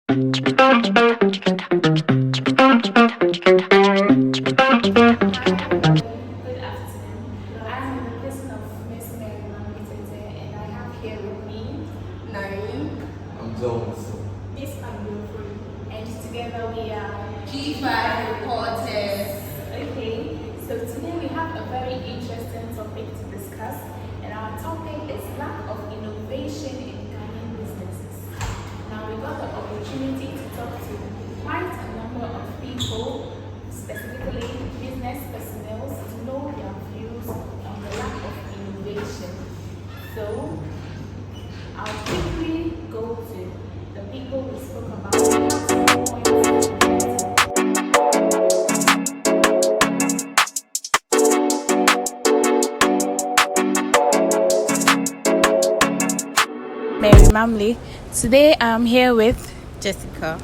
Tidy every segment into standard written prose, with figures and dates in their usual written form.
Good afternoon. I'm the person of Miss Mary Mamikitete, and I have here with me Nari. I'm Jones. Miss Anglophone, and together we are G5 reporters. okay. So today we have a very interesting topic to discuss, and our topic is lack of innovation in Ghanaian businesses. Now we got the opportunity to talk to quite a number of people, specifically business personnel, to know their views on the lack of innovation. So I'll quickly go to the people we spoke about. We have some points to Mary Mamley. Today I'm here with Jessica.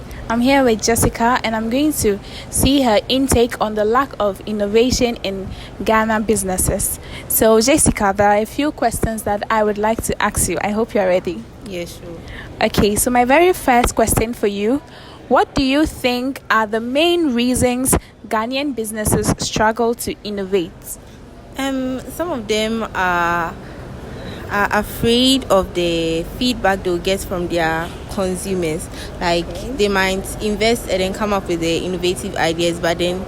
Jessica, and I'm going to see her intake on the lack of innovation in Ghana businesses. So, Jessica, there are a few questions that I would like to ask you. I hope you're ready. Yeah, sure. Okay, so my very first question for you: what do you think are the main reasons Ghanaian businesses struggle to innovate? Some of them are afraid of the feedback they'll get from their consumers. Like they might invest and then come up with the innovative ideas, but then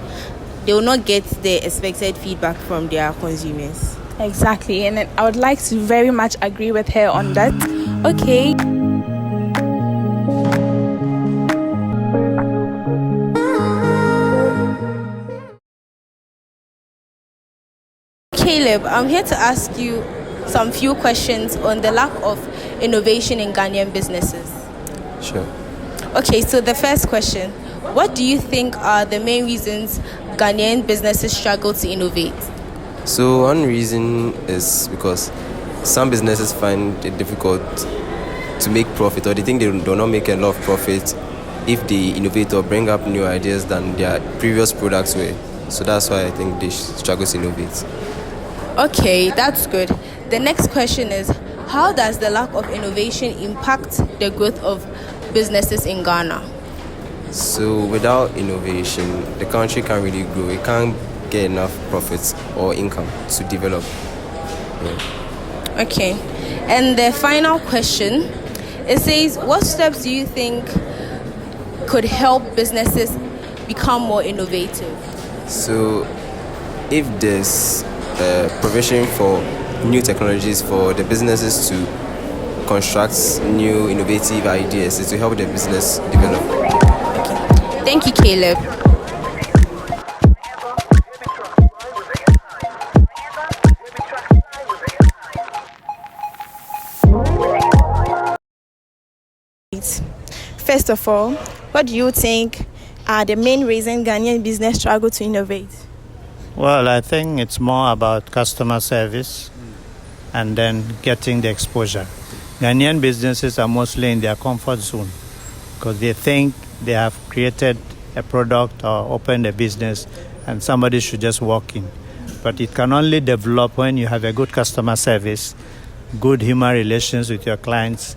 they will not get the expected feedback from their consumers. Exactly, and I would like to very much agree with her on that. Okay. Caleb, I'm here to ask you some few questions on the lack of innovation in Ghanaian businesses. Sure. Okay, so the first question: what do you think are the main reasons Ghanaian businesses struggle to innovate? So one reason is because some businesses find it difficult to make profit, or they think they do not make a lot of profit if they innovate or bring up new ideas than their previous products were. So that's why I think they struggle to innovate. Okay, that's good. The next question is: how does the lack of innovation impact the growth of businesses in Ghana? So without innovation, the country can't really grow. It can't get enough profits or income to develop. Yeah. Okay, and the final question, it says: what steps do you think could help businesses become more innovative? So if there's provision for new technologies for the businesses to construct new innovative ideas, is to help the business develop. Thank you, Caleb. First of all, what do you think are the main reasons Ghanaian business struggle to innovate? Well, I think it's more about customer service and then getting the exposure. Ghanaian businesses are mostly in their comfort zone because they think they have created a product or opened a business and somebody should just walk in. But it can only develop when you have a good customer service, good human relations with your clients,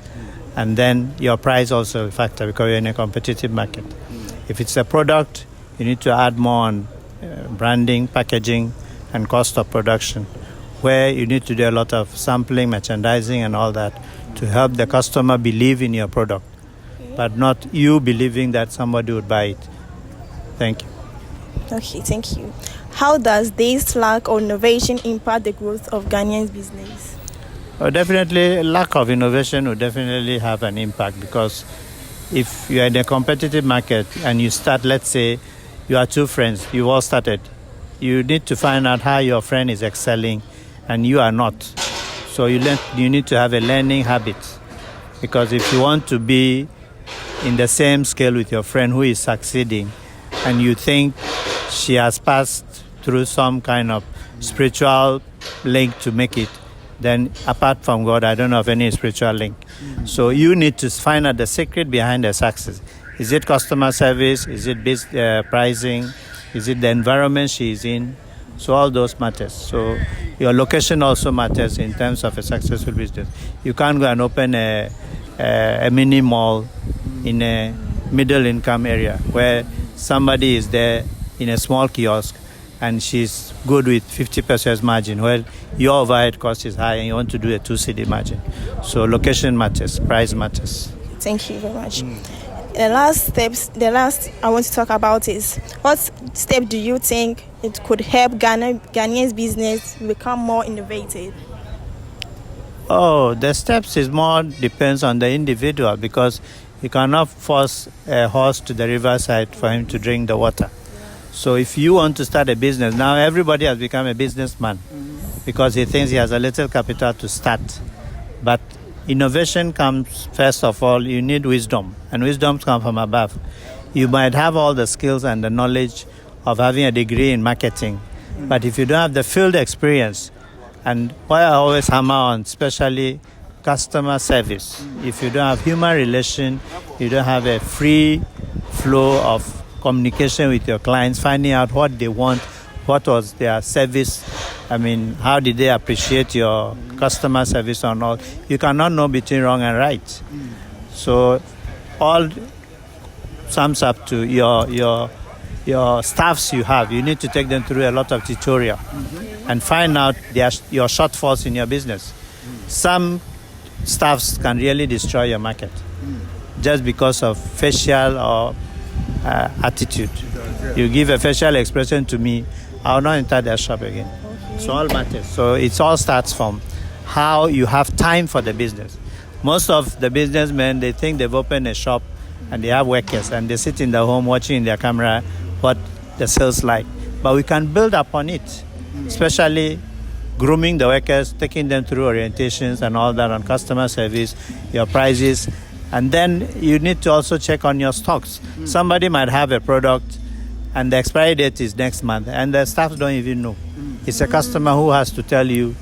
and then your price also a factor because you're in a competitive market. If it's a product, you need to add more on branding, packaging, and cost of production, where you need to do a lot of sampling, merchandising, and all that to help the customer believe in your product, but not you believing that somebody would buy it. Thank you. Okay, thank you. How does this lack of innovation impact the growth of Ghanaian business? Definitely, lack of innovation will definitely have an impact because if you are in a competitive market and you start, let's say, you are two friends, you all started, you need to find out how your friend is excelling and you are not. So you need to have a learning habit because if you want to be in the same scale with your friend who is succeeding and you think she has passed through some kind of spiritual link to make it, then apart from God, I don't know of any spiritual link. So you need to find out the secret behind the success. Is it customer service? Is it pricing? Is it the environment she is in? So all those matters. So your location also matters in terms of a successful business. You can't go and open a mini mall in a middle income area where somebody is there in a small kiosk and she's good with 50% margin. Well, your overhead cost is high and you want to do a 2 cedi margin. So location matters, price matters. Thank you very much. The last I want to talk about is what step do you think it could help Ghanaians business become more innovative? Oh, the steps is more depends on the individual because you cannot force a horse to the riverside for him to drink the water. So if you want to start a business, now everybody has become a businessman because he thinks he has a little capital to start. But innovation comes, first of all, you need wisdom, and wisdom comes from above. You might have all the skills and the knowledge of having a degree in marketing, but if you don't have the field experience, and what I always hammer on, especially customer service, if you don't have human relation, you don't have a free flow of communication with your clients, finding out what they want, what was their service, how did they appreciate your customer service or not, you cannot know between wrong and right. So all sums up to your staffs you have. You need to take them through a lot of tutorial and find out your shortfalls in your business. Some staffs can really destroy your market just because of facial or attitude. You give a facial expression to me, I will not enter their shop again. So all matters. So it all starts from how you have time for the business. Most of the businessmen, they think they've opened a shop and they have workers and they sit in their home watching in their camera what the sales like. But we can build upon it, especially grooming the workers, taking them through orientations and all that on customer service, your prices. And then you need to also check on your stocks. Somebody might have a product and the expiry date is next month and the staff don't even know. It's a customer who has to tell you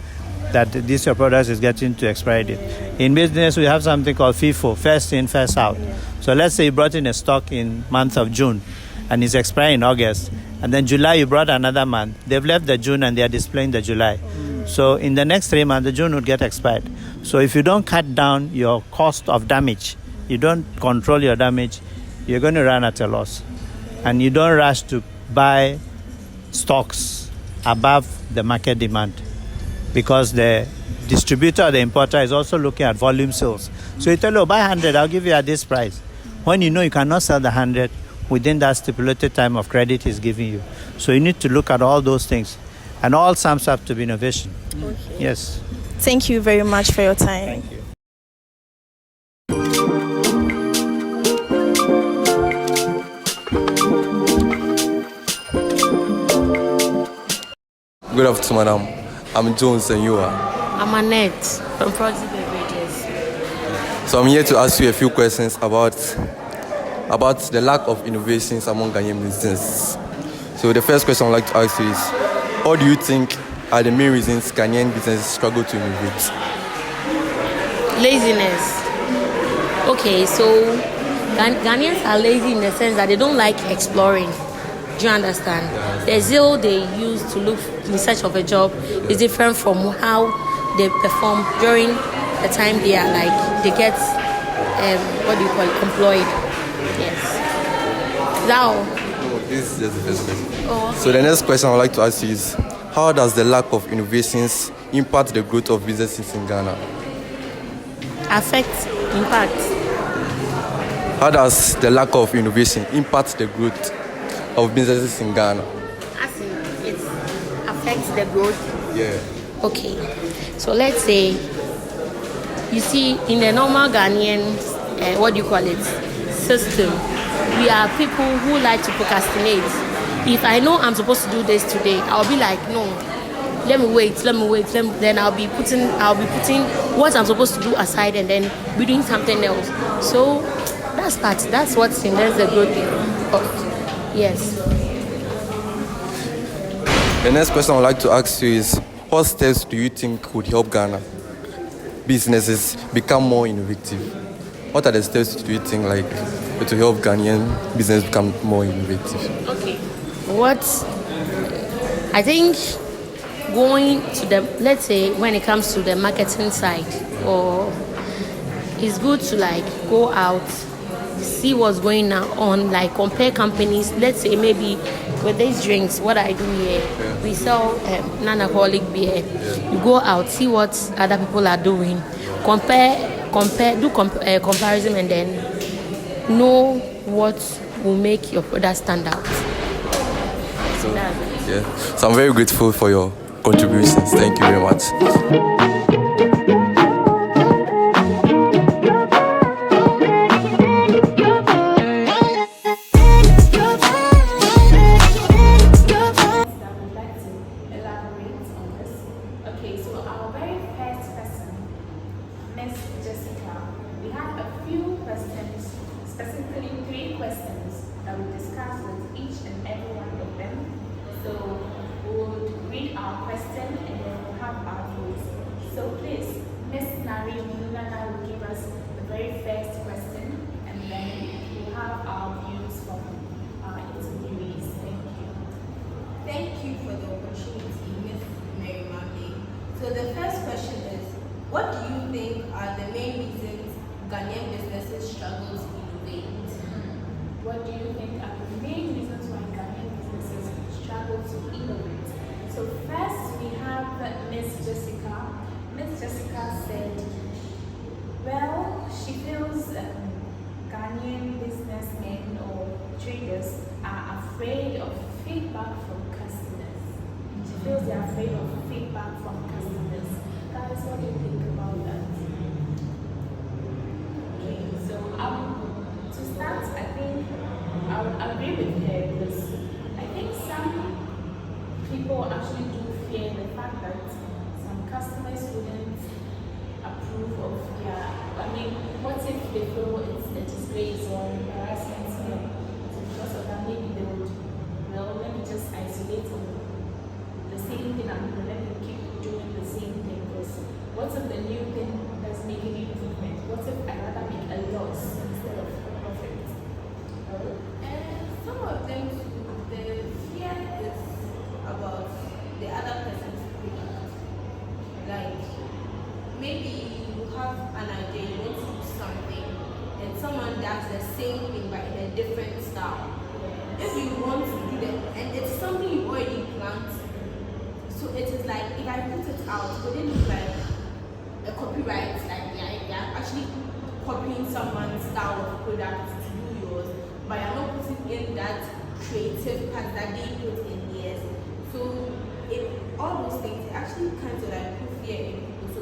that this your product is getting to expiry date. In business, we have something called FIFO, first in, first out. So let's say you brought in a stock in month of June and it's expiring in August. And then July, you brought another month. They've left the June and they are displaying the July. So in the next 3 months, the June would get expired. So if you don't cut down your cost of damage, you don't control your damage, you're going to run at a loss. And you don't rush to buy stocks above the market demand because the distributor or the importer is also looking at volume sales. So you tell you, buy 100, I'll give you at this price. When you know you cannot sell the 100 within that stipulated time of credit he's giving you. So you need to look at all those things. And all sums up to be innovation. Okay. Yes. Thank you very much for your time. Thank you. Good afternoon, madam. I'm Jones and you are? I'm Annette from Proxy Beverages. So I'm here to ask you a few questions about the lack of innovations among Ghanaian businesses. So the first question I'd like to ask you is, what do you think are the main reasons Ghanaian businesses struggle to innovate? Laziness. Okay, so Ghanaians are lazy in the sense that they don't like exploring. Do you understand? The zeal they use to look in search of a job is different from how they perform during the time they are they get employed. Yes. Now. This is just the first question. Oh, okay. So the next question I'd like to ask you is, how does the lack of innovations impact the growth of businesses in Ghana? Impact. How does the lack of innovation impact the growth of businesses in Ghana? As in, it affects the growth? Yeah. Okay. So let's say, you see, in the normal Ghanaian, system, we are people who like to procrastinate. If I know I'm supposed to do this today, I'll be like, no, let me wait. Then I'll be putting what I'm supposed to do aside and then be doing something else. So that's what hinders the growth of, yes. The next question I'd like to ask you is, what steps do you think would help Ghana businesses become more innovative? What are the steps do you think to help Ghanaian business become more innovative? Okay. I think going to let's say when it comes to the marketing side, or it's good to go out see what's going on, like compare companies. Let's say maybe with these drinks, what I do here, we sell non-alcoholic beer. You go out, see what other people are doing, do comparison, and then know what will make your product stand out. So, yeah. So I'm very grateful for your contributions. Thank you very much. That would like to elaborate on this. Okay, so our very first person, Miss Jessica, we have a few questions, specifically 3 questions that we discuss with each and every one of them. So we would read our question and then we'll have our views. So please, Miss Nari Mulana will give us the very first question and then we'll have our views from our interviewees. Thank you. Thank you for the opportunity, Ms. Mary Mabey. So the first question is, what do you think are the main reasons Ghanaian businesses struggle to innovate? What do you think are the main reasons why Ghanaian businesses struggle to innovate? So first we have Miss Jessica. Miss Jessica said, well, she feels Ghanaian businessmen or traders are afraid of feedback from customers. She feels they're afraid of feedback from customers. Guys, what do you think about that? Okay, so to start, I think I would agree with her because I think some people actually do fear the fact that some customers wouldn't approve of their, what if they feel it's a disgrace or embarrassment? So because of that, maybe they would, well, let me just isolate on the same thing and let me keep doing the same thing. Because what if the new thing does make any improvement? What if I rather make a loss instead of a profit? And some of them, the fear is about the other person's product. Like, maybe you have an idea, you want to do something, and someone does the same thing but in a different style. If you want to do that, and it's something you already planned to do, so it is like, if I put it out, would it look like a copyright, like they are actually copying someone's style of product to do yours, but you're not putting in that creative part that they put in theirs. So all those things, it actually kind of like put fear in people. So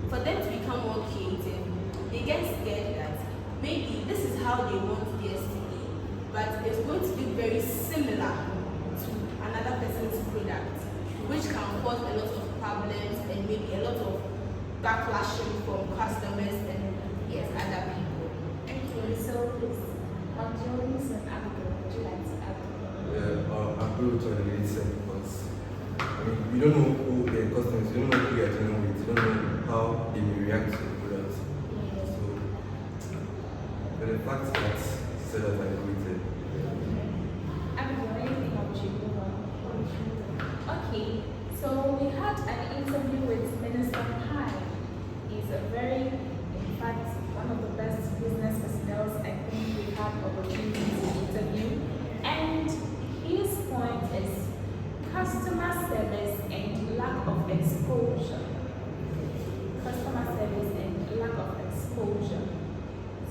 for them to become more creative, they get scared that maybe this is how they want theirs to be, but it's going to be very similar to another person's product, which can cause a lot of problems and maybe a lot of backlashing from customers and other people. Okay, so please, on Jones and Abigail, would you like to add? Yeah, I agree with what the lady said because you don't know who their customers, you don't know who you're dealing with, you don't know how they may react to the product. So, but the fact that said that I agree with it. Abigail, anything about you? Okay, so we had an interview with Minister Pai. He's a very, in fact, one of the best business personnel I think we had opportunity to interview. And his point is customer service and lack of exposure. Customer service and lack of exposure.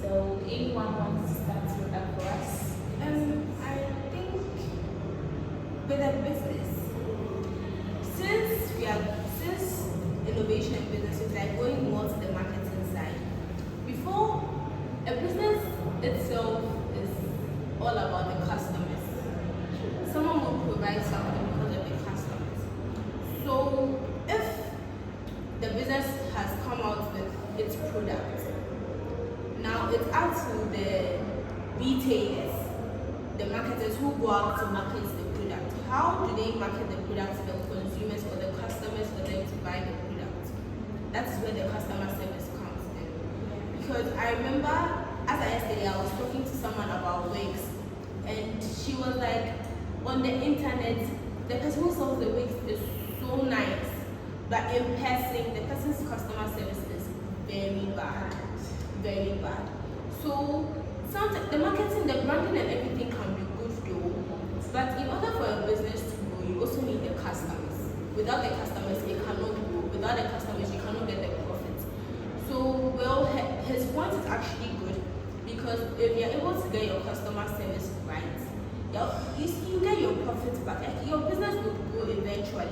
So anyone wants to start with that for us? I think with a business, since innovation and business is like going more to the marketing side. Before, a business itself is all about the customers. Someone will provide something because of the customers. So if the business has come out with its product, now it's up to the retailers, the marketers who go out to market the product. How do they market the product to the consumers or the customers for them to buy the product? That's where the customer service comes in. Because I remember, as I yesterday, I was talking to someone about wigs, and she was like, on the internet, the person who sells the wigs is so nice, but in person, the person's customer service is very bad, very bad. So sometimes the marketing, the branding and everything can be good though, but in order for a business to grow, you also need the customers. Without the customers, it cannot grow. Without the customers, you cannot get the profit. So, well, his point is actually good because if you're able to get your customer service right, you get your profit back. Like, your business will grow eventually,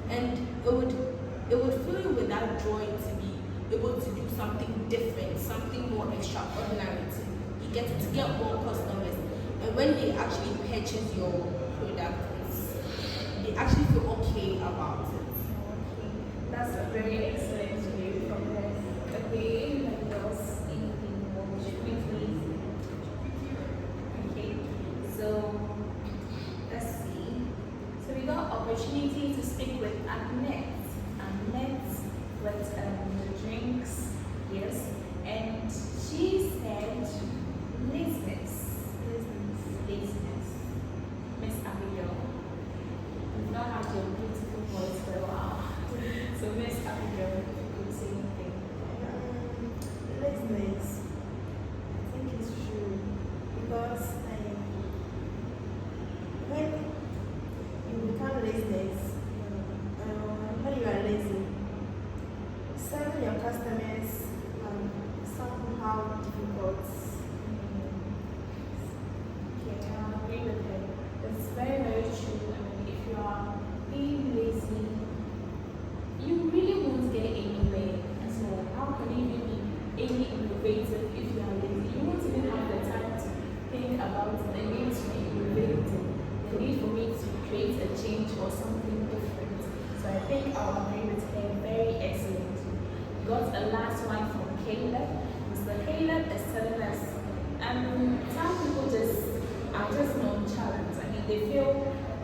and it would fill you with that joy to be able to do something different, something more extraordinary to get more customers. And when they actually purchase your product, they actually feel okay about it. That's a very excellent view from her. Okay, anybody else? Anything more? Should we please? Okay, so let's see. So we got opportunity to speak with Annette. Annette with the drinks, yes. And she said laziness. Miss Abigail. We've not had your beautiful voice for a while. So Miss Abigail, if you could say anything. Laziness. I think it's true because when you become laziness, when you are lazy, serving your customers somehow difficult. Okay, I agree with her. It's very, very true. I mean, if you are being lazy, you really won't get anywhere. So how can you even be any innovative if you are lazy? You won't even have the time to think about the need to be innovative, the need for me to create a change or something different. So I think I'll agree with her. Very excellent. Got the last one from Caleb. Mr. Caleb is telling us, some people are just nonchalant. I mean, they feel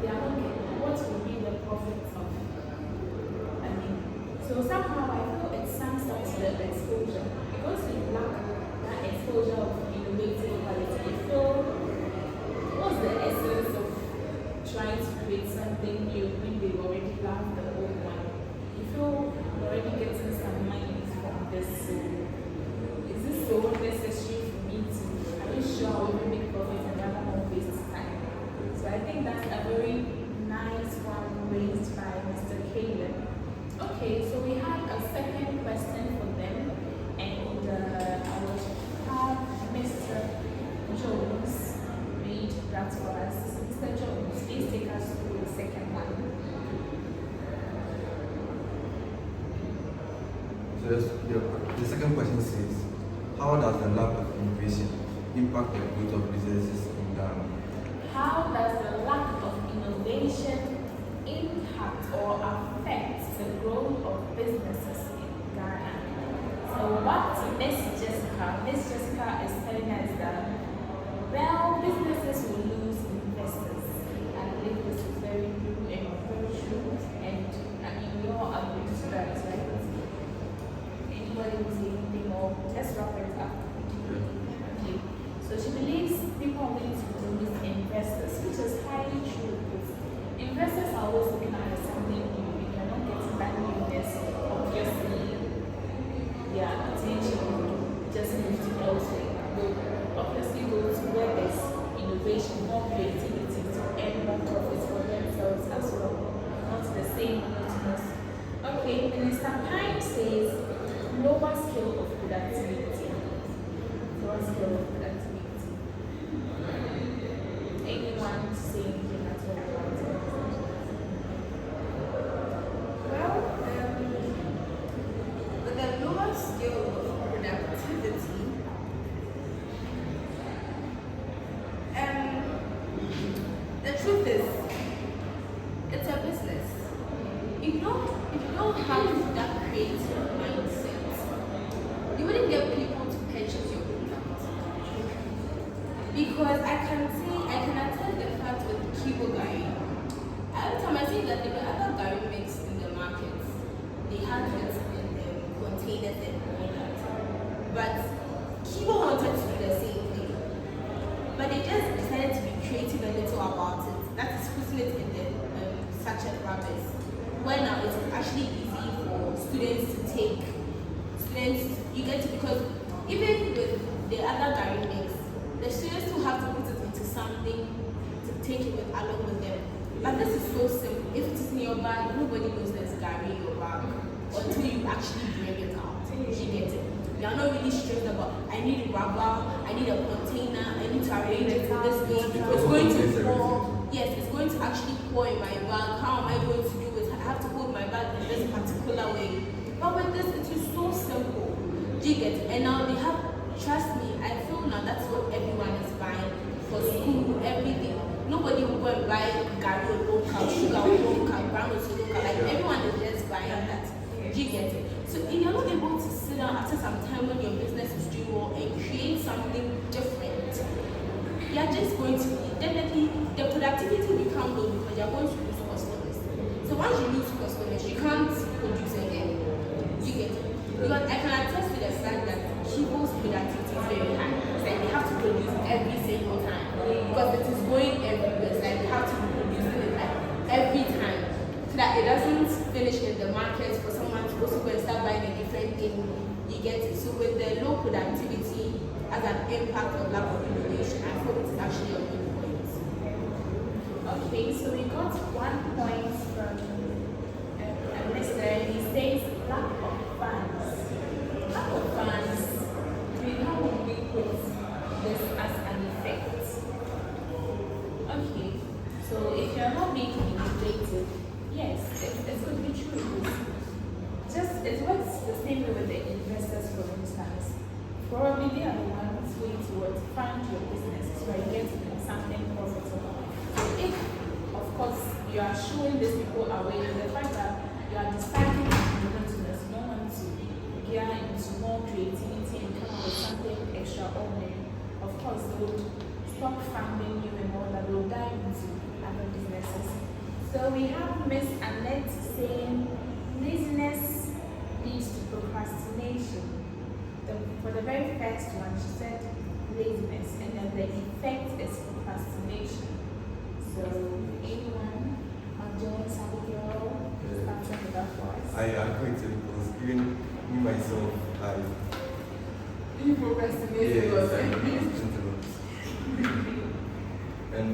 they are not getting what will be the profit of. I mean, so somehow I feel it sums up to the exposure. Because we lack that exposure of innovative quality, I feel what's the essence of trying to create something new when they already have the old one? You feel you're already getting some money from this. So is this so necessary for me to? Are you sure I will make profit and rather not waste time? So I think that's a very nice one raised by Mr. Caleb. Okay, so we had a second question for them, and I will have Mr. Jones read that for us. Mr. Jones, please take us through the second one. So the second question says, how does the lack of innovation impact the growth of businesses in Ghana? How does the lack of innovation impact or affect the growth of businesses in Ghana? So back to Miss Jessica. Miss Jessica is telling us that, well, businesses will lose investors. I believe this is very true and very true. And I mean, we all agree to that, right? Anybody will say anything or let's wrap it up. Okay. So she believes people are going to lose investors, which is highly true. Investors are always looking at something new. If you're not getting that newness, obviously, their attention will just move to elsewhere. They'll obviously go to where there's innovation, more creativity to earn more profits for themselves as well. Not the same monotonous. Okay, Minister Pine says lower scale of productivity. Lower scale of productivity. Anyone say anything at all about it? Well, with the lower scale of productivity, the truth is, it's a business. If you don't have that creative mindset, you wouldn't get people to purchase your product. Because I can attest the fact with Kibo Gari. Every time I see that there were other Gari mix in the market, they had it in the containers and all that. But Kibo wanted to do the same thing. But they just decided to be creative a little about it. That is putting it in the sachet wrappers. Where now it's actually easy for students to take. You get to, because even with the other Gary mix, the students still have to put it into something to take it with along with them. But this is so simple. If it is in your bag, nobody knows there's Gary in your bag until you actually bring it out. You get it? You are not really stressed about, I need rubber, I need a container, I need to arrange it for this way. It's going to pour. Yes, it's going to actually pour in my bag. How am I going to do it? I have to hold my bag in this particular way. But with this, it is so simple. Do you get it? And now they have, trust me, I feel now that's what everyone is buying for school, everything. Nobody will go and buy Gary or local, sugar or local, brown or local. Like everyone is just buying that. Do you get it? So if you're not able to sit down after some time when your business is doing well and create something different, you're just going to definitely the productivity will become low because you're going to lose customers. So once you lose customers, you can't produce again. You get it? Because I can attest to the fact that people's productivity is very high. It's like they have to produce every single time because it is going everywhere. It's like they have to be producing it like every time so that it doesn't finish in the market for someone to also go and start buying a different thing. You get it? So with the low productivity as an impact of lack of innovation, I hope it's actually a good point. Okay, so we got 1 point from Mr. He says lack of funds. Lack of funds, we know we put this as an effect. Okay, so if you're not being innovative, yes, it could be true. It works the same way with the investors, for instance. Probably they are the ones who towards fund your business so you get something profitable. So if, of course, you are showing these people away the fact that you are deciding monotonous, you don't want to gear into more creativity and come up with something extraordinary, of course, they would stop funding you and all that, they will dive into other businesses. So we have Miss Annette saying laziness leads to procrastination. For the very first one, she said laziness, and then the effect is procrastination. So anyone, Jones, Abigail, starting with that for us. I agree with it because even me myself, You procrastinate a lot. And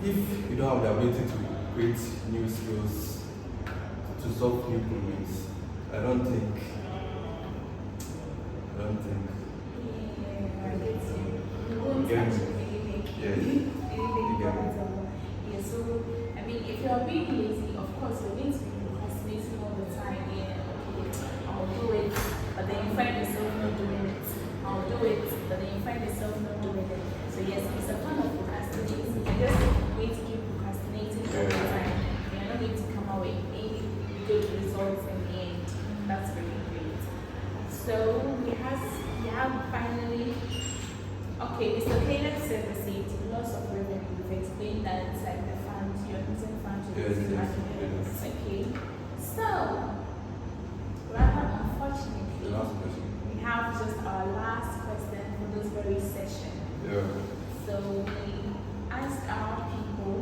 if you don't have the ability to create new skills to solve new problems, I don't think. Yeah, I get you. You won't Yeah. actually make Yeah. anything profitable. Yeah, so I mean, if you are being lazy, of course you're going to be procrastinating all the time. Yeah, okay, I'll do it, but then you find yourself not doing it. I'll do it, but then you find yourself not doing it. So yes, it's a form of procrastinating. You're just going to keep procrastinating all the time. You're not going to come out with any good results in the end. That's really great. So we have finally, okay, Mr. Caleb said the same thing, loss of revenue. We've explained that it's like the funds, you're using funds, you're Yes, using yes, marketing. yes. Okay. So, rather The unfortunately, last question. we have just our last question for this very session. Yeah. So we asked our people,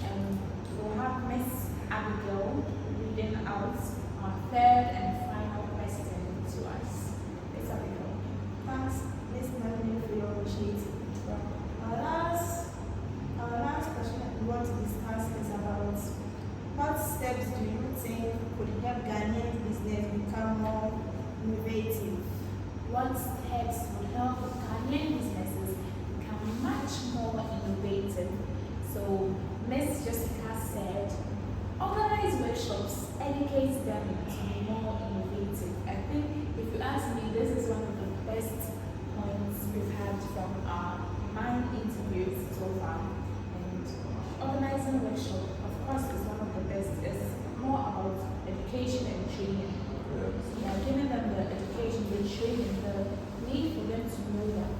and we'll have Miss Abigail reading out our third and final question to us. Miss Abigail. Thanks, Ms. Nandini, for your opportunity. Our last question we want to discuss is about what steps do you think could help Ghanaian business become more innovative? What steps will help Ghanaian businesses become much more innovative? So, Ms. Jessica said, organize workshops, educate them to be more innovative. I think if you ask me, this is one of the best points we've had from our mind interviews so far. And organizing workshop, of course, is one of the best. It's more about education and training. You are giving them the education, the training, the need for them to know that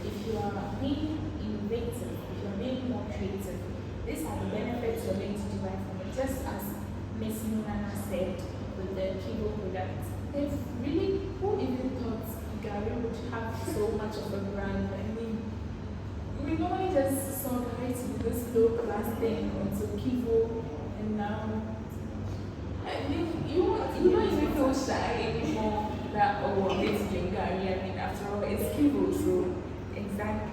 if you are being innovative, if you are being more creative, these are the benefits you're going to derive from it. Just as Miss Nunana said with the Kibo product, if really, who even thought Gary would have so much of a brand? I mean, we normally just saw Gary to be this low class thing until Kibo, and now I mean, you don't even feel shy anymore that, oh, I'm going to get Gary. I mean, after all, it's Kibo, so Exactly.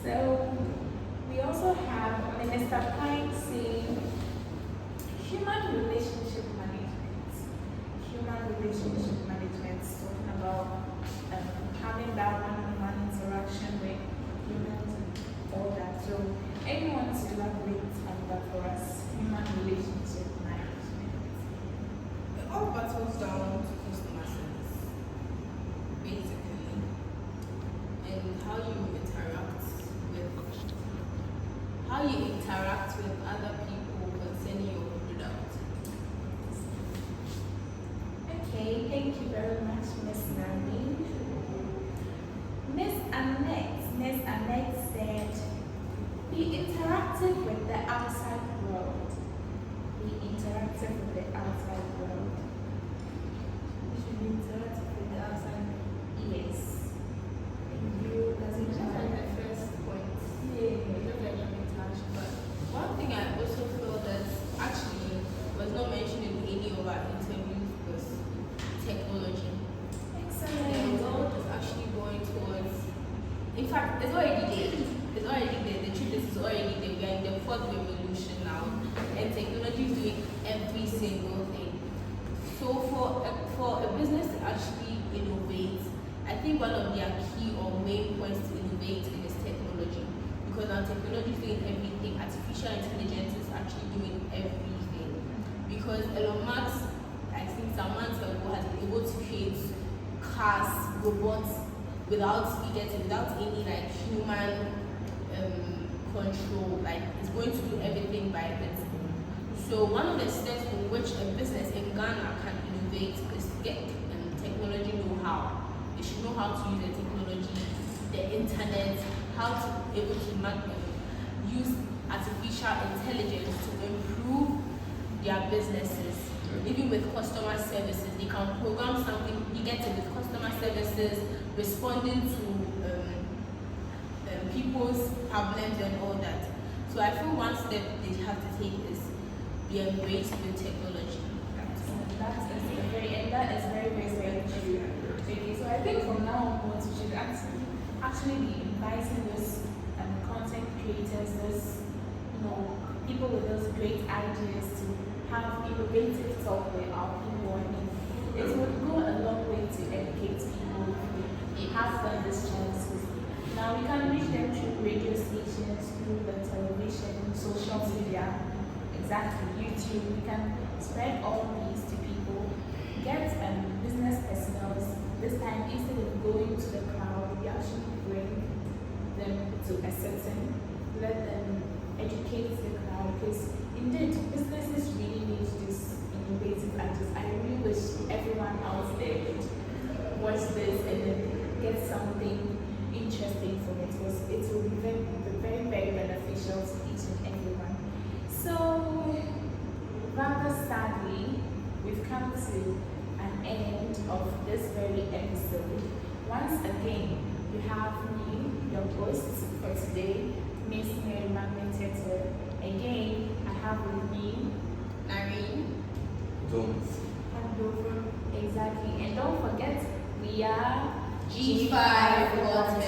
So we also have Minister Pine saying human relationship management. Human relationship management, talking about having that one-on-one interaction with humans and all that. So anyone to elaborate on that for us? Human relationship management. It all boils down to customer service, basically, and how you interact with other people concerning your product. Okay, thank you very much, Miss Nami. Miss Annette said, be interactive with the outside world. Be interactive with the outside world. We should be interactive with the outside world. Yes. And you, does it Just like the first point, just like your touch. But one thing I also feel that actually was not mentioned in any of our interviews was technology. excellent. The world is actually going towards, in fact, it's already there. It's already there. The truth is, it's already there. We are in the fourth revolution now, and technology is doing every single thing. So for a business to actually innovate, I think one of their key or main points to innovate is technology. Because now technology is doing everything. Artificial intelligence is actually doing everything. Because Elon Musk, I think some months ago, has been able to create cars, robots without any like human control. Like it's going to do everything by its own. So one of the steps in which a business in Ghana can innovate is to get technology know-how. They should know how to use the technology, the internet, how to be able to use artificial intelligence to improve their businesses. Even with customer services, they can program something. You get it with customer services, responding to people's problems and all that. So I feel one step they have to take is be embraced with technology. That is very, very true. Okay, so I think from now onwards we should actually be inviting those content creators, those people with those great ideas to have innovative talk with our people. I mean, it would go a long way to educate people if we have them these chances. Now we can reach them through radio stations, through the television, social media, exactly, YouTube. We can spread all these to people, get business personals. This time, instead of going to the crowd, we actually bring them to a setting, let them educate the crowd, because indeed, businesses really need this innovative ideas. I really wish everyone out there would watch this and then get something interesting from it, because it will be very, very, very beneficial to each and everyone. So, rather sadly, we've come to an end of this very episode. Once again, we have me, your host for today, Miss Mary Magneteto. Again, I have with me Irene. Don't. and Dover. Exactly. And don't forget, we are G5 Water.